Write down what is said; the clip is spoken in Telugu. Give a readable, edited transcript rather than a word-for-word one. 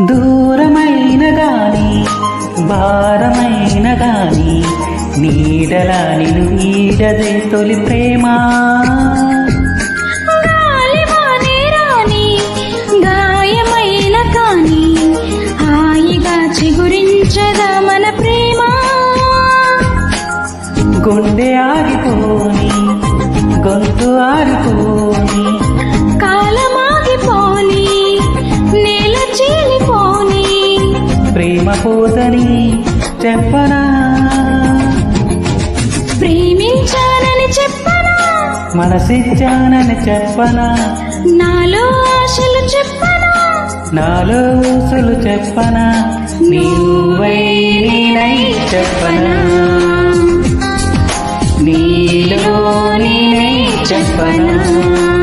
దూరమైన గాని భారమైన గాని నీడలా నిన్ను వీడదే తొలి ప్రేమ. గాలివానే రాని గాయమైన కాని హాయిగా చిగురించదా మన ప్రేమ. గుండె ఆగిపోని గొంతు ఆగిపోని కాలమాగిపోని నేల చీలిపోని ప్రేమ పోదని చెప్పనా, ప్రేమించానని చెప్పనా, మనసిచ్చానని చెప్పనా, నాలో ఆశలు చెప్పనా, నాలో ఊసులు చెప్పనా, నీవై నేనై చెప్పనా, నీలో నేనై చెప్పనా.